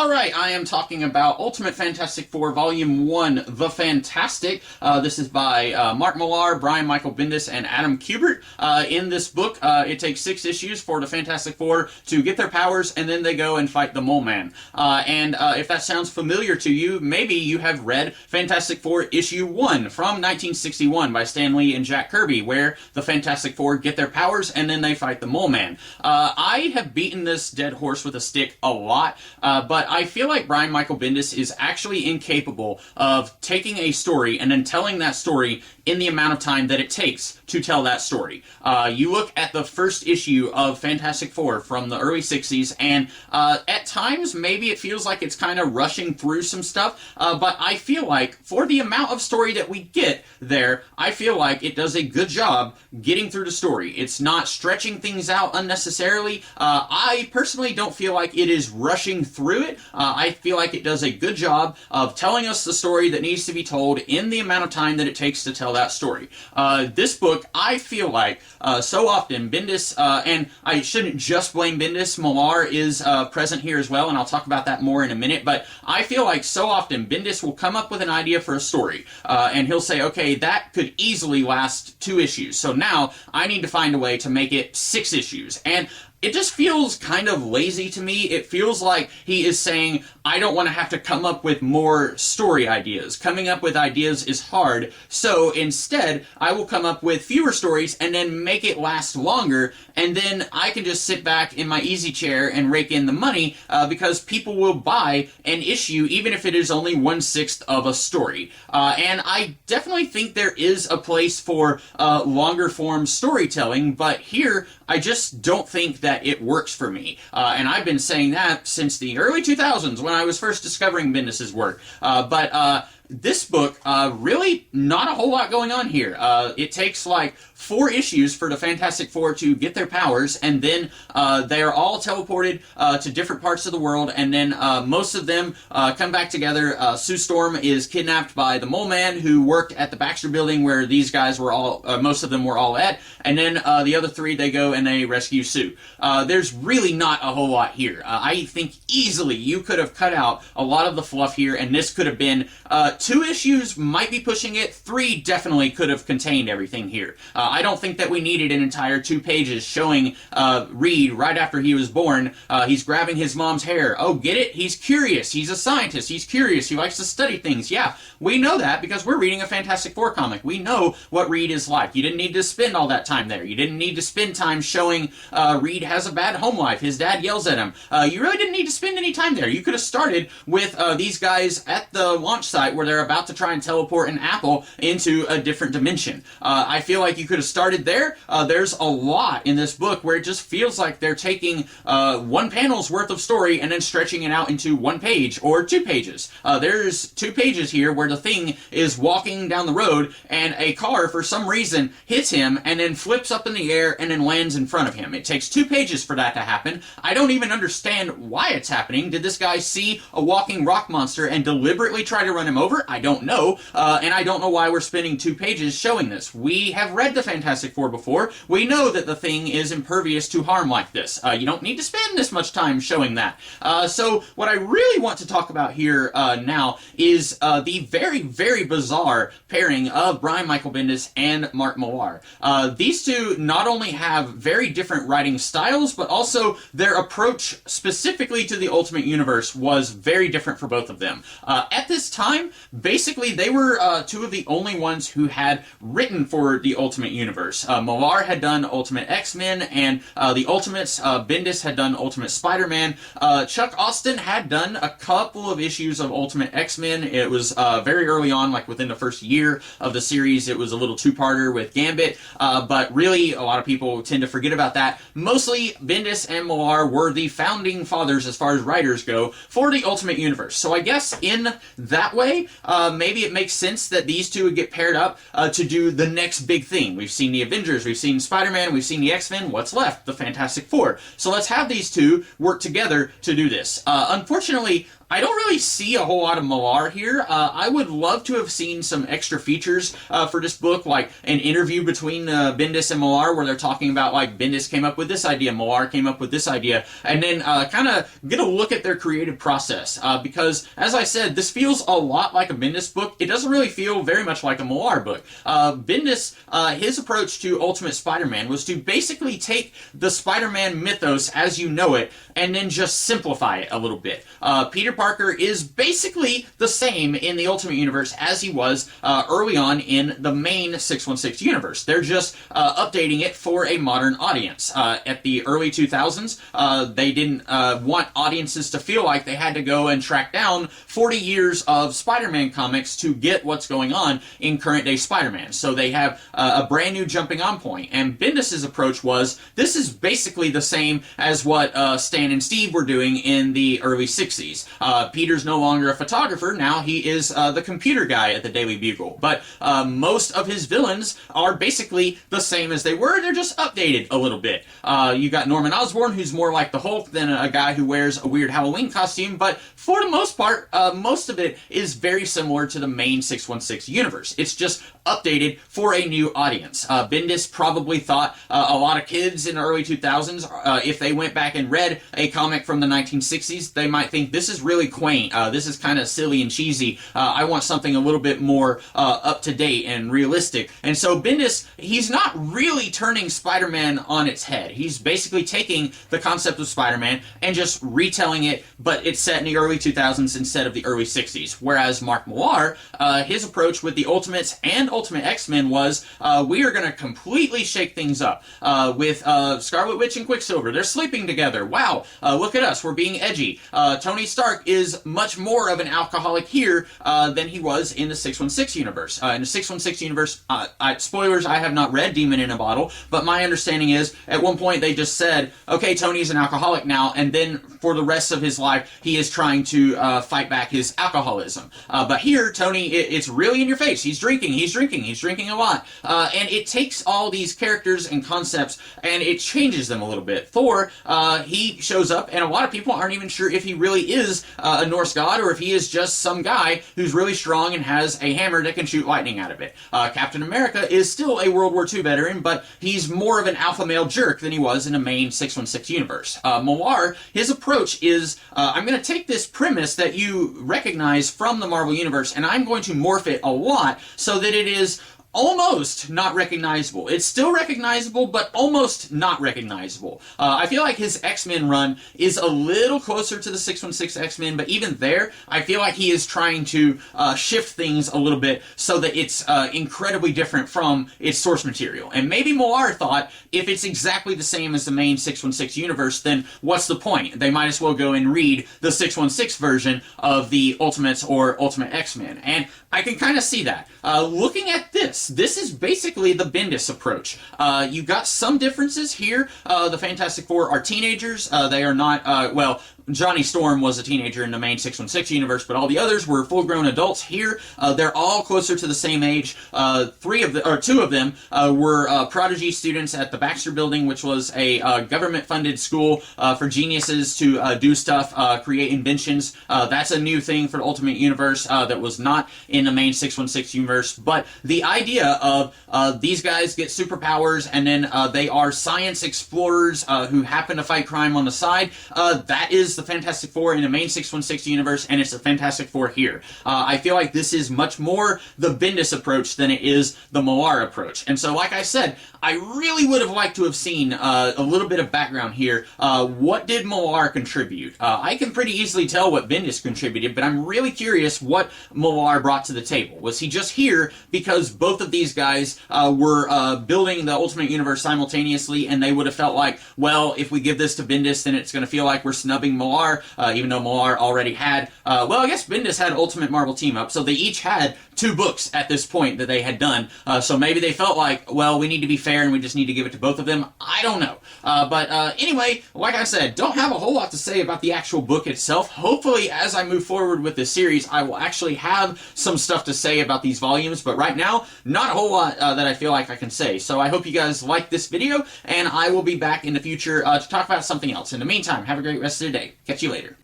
Alright, I am talking about Ultimate Fantastic Four Volume 1, The Fantastic. This is by Mark Millar, Brian Michael Bendis, and Adam Kubert. In this book, it takes 6 issues for the Fantastic Four to get their powers, and then they go and fight the Mole Man. If that sounds familiar to you, maybe you have read Fantastic Four Issue 1 from 1961 by Stan Lee and Jack Kirby, where the Fantastic Four get their powers, and then they fight the Mole Man. I have beaten this dead horse with a stick a lot, but I feel like Brian Michael Bendis is actually incapable of taking a story and then telling that story in the amount of time that it takes to tell that story. You look at the first issue of Fantastic Four from the early 60s, and at times maybe it feels like it's kind of rushing through some stuff, but I feel like for the amount of story that we get there, I feel like it does a good job getting through the story. It's not stretching things out unnecessarily. I personally don't feel like it is rushing through it. I feel like it does a good job of telling us the story that needs to be told in the amount of time that it takes to tell that story. This book, I feel like, so often, Bendis, and I shouldn't just blame Bendis, Millar is present here as well, and I'll talk about that more in a minute, but I feel like so often Bendis will come up with an idea for a story, and he'll say, okay, that could easily last 2 issues, so now I need to find a way to make it 6 issues, and it just feels kind of lazy to me. It feels like he is saying, I don't want to have to come up with more story ideas. Coming up with ideas is hard, so instead, I will come up with fewer stories and then make it last longer, and then I can just sit back in my easy chair and rake in the money, because people will buy an issue even if it is only 1/6 of a story. And I definitely think there is a place for longer form storytelling, but here, I just don't think that it works for me. And I've been saying that since the early 2000s when I was first discovering Bendis' work. This book, really not a whole lot going on here. It takes like 4 issues for the Fantastic Four to get their powers, and then they are all teleported to different parts of the world, and then most of them come back together. Sue Storm is kidnapped by the Mole Man, who worked at the Baxter Building where these guys were all, most of them were all at, and then the other 3, they go and they rescue Sue. There's really not a whole lot here. I think easily you could have cut out a lot of the fluff here, and this could have been 2 issues, might be pushing it. 3 definitely could have contained everything here. I don't think that we needed an entire 2 pages showing Reed right after he was born. He's grabbing his mom's hair. Oh, get it? He's curious. He's a scientist. He's curious. He likes to study things. Yeah, we know that because we're reading a Fantastic Four comic. We know what Reed is like. You didn't need to spend all that time there. You didn't need to spend time showing Reed has a bad home life. His dad yells at him. You really didn't need to spend any time there. You could have started with these guys at the launch site where they're about to try and teleport an apple into a different dimension. I feel like you could have started there. There's a lot in this book where it just feels like they're taking 1 panel's worth of story and then stretching it out into 1 page or 2 pages. There's 2 pages here where the Thing is walking down the road and a car for some reason hits him and then flips up in the air and then lands in front of him. It takes 2 pages for that to happen. I don't even understand why it's happening. Did this guy see a walking rock monster and deliberately try to run him over? I don't know, and I don't know why we're spending 2 pages showing this. We have read the Fantastic Four before. We know that the Thing is impervious to harm like this. You don't need to spend this much time showing that. So what I really want to talk about here now is the very, very bizarre pairing of Brian Michael Bendis and Mark Millar. These two not only have very different writing styles, but also their approach specifically to the Ultimate Universe was very different for both of them. At this time, basically, they were 2 of the only ones who had written for the Ultimate Universe. Millar had done Ultimate X-Men and the Ultimates. Bendis had done Ultimate Spider-Man. Chuck Austen had done a couple of issues of Ultimate X-Men. It was very early on, like within the first year of the series. It was a little 2-parter with Gambit, but really, a lot of people tend to forget about that. Mostly, Bendis and Millar were the founding fathers as far as writers go for the Ultimate Universe. So I guess in that way, maybe it makes sense that these 2 would get paired up to do the next big thing. We've seen the Avengers, we've seen Spider-Man, we've seen the X-Men. What's left? The Fantastic Four. So let's have these 2 work together to do this. Unfortunately, I don't really see a whole lot of Millar here. I would love to have seen some extra features for this book, like an interview between Bendis and Millar where they're talking about, like, Bendis came up with this idea, Millar came up with this idea, and then kind of get a look at their creative process. Because, as I said, this feels a lot like a Bendis book. It doesn't really feel very much like a Millar book. Bendis, his approach to Ultimate Spider-Man was to basically take the Spider-Man mythos as you know it, and then just simplify it a little bit. Peter Parker is basically the same in the Ultimate Universe as he was early on in the main 616 universe. They're just updating it for a modern audience. At the early 2000s, they didn't want audiences to feel like they had to go and track down 40 years of Spider-Man comics to get what's going on in current-day Spider-Man. So they have a brand new jumping on point. And Bendis' approach was, this is basically the same as what Stan and Steve were doing in the early 60s. Peter's no longer a photographer, now he is the computer guy at the Daily Bugle. But most of his villains are basically the same as they were, they're just updated a little bit. You got Norman Osborn, who's more like the Hulk than a guy who wears a weird Halloween costume, but for the most part, most of it is very similar to the main 616 universe. It's just updated for a new audience. Bendis probably thought a lot of kids in the early 2000s, if they went back and read a comic from the 1960s, they might think, this is really quaint, this is kind of silly and cheesy, I want something a little bit more up-to-date and realistic. And so Bendis, he's not really turning Spider-Man on its head. He's basically taking the concept of Spider-Man and just retelling it, but it's set in the early 2000s instead of the early 60s. Whereas Mark Millar, his approach with the Ultimates and Ultimate X-Men was, we are going to completely shake things up. With Scarlet Witch and Quicksilver, they're sleeping together. Wow, look at us, we're being edgy. Tony Stark is much more of an alcoholic here than he was in the 616 universe. In the 616 universe, spoilers, I have not read Demon in a Bottle, but my understanding is, at one point they just said, okay, Tony's an alcoholic now, and then for the rest of his life, he is trying to fight back his alcoholism. But here, Tony, it's really in your face. He's drinking a lot. And it takes all these characters and concepts, and it changes them a little bit. Thor, he shows up, and a lot of people aren't even sure if he really is a Norse god, or if he is just some guy who's really strong and has a hammer that can shoot lightning out of it. Captain America is still a World War II veteran, but he's more of an alpha male jerk than he was in the main 616 universe. Millar, his approach is, I'm going to take this premise that you recognize from the Marvel Universe, and I'm going to morph it a lot so that it is almost not recognizable. It's still recognizable, but almost not recognizable. I feel like his X-Men run is a little closer to the 616 X-Men, but even there, I feel like he is trying to shift things a little bit so that it's incredibly different from its source material. And maybe Millar thought, if it's exactly the same as the main 616 universe, then what's the point? They might as well go and read the 616 version of the Ultimates or Ultimate X-Men. And I can kind of see that. Looking at this is basically the Bendis approach. You got some differences here. The Fantastic Four are teenagers. They are not, well, Johnny Storm was a teenager in the main 616 universe, but all the others were full-grown adults. Here, they're all closer to the same age. Two of them were prodigy students at the Baxter Building, which was a government-funded school for geniuses to do stuff, create inventions. That's a new thing for the Ultimate Universe that was not in the main 616 universe. But the idea of these guys get superpowers, and then they are science explorers who happen to fight crime on the side, that is the Fantastic Four in the main 616 universe, and it's the Fantastic Four here. I feel like this is much more the Bendis approach than it is the Millar approach. And so, like I said, I really would have liked to have seen a little bit of background here. What did Millar contribute? I can pretty easily tell what Bendis contributed, but I'm really curious what Millar brought to the table. Was he just here because both of these guys were building the Ultimate Universe simultaneously, and they would have felt like, well, if we give this to Bendis, then it's going to feel like we're snubbing Millar, even though Millar already had, well, I guess Bendis had Ultimate Marvel Team Up, so they each had 2 books at this point that they had done, so maybe they felt like, well, we need to be fair and we just need to give it to both of them. I don't know. But anyway, like I said, don't have a whole lot to say about the actual book itself. Hopefully, as I move forward with this series, I will actually have some stuff to say about these volumes, but right now, not a whole lot that I feel like I can say. So I hope you guys like this video, and I will be back in the future to talk about something else. In the meantime, have a great rest of the day. Catch you later.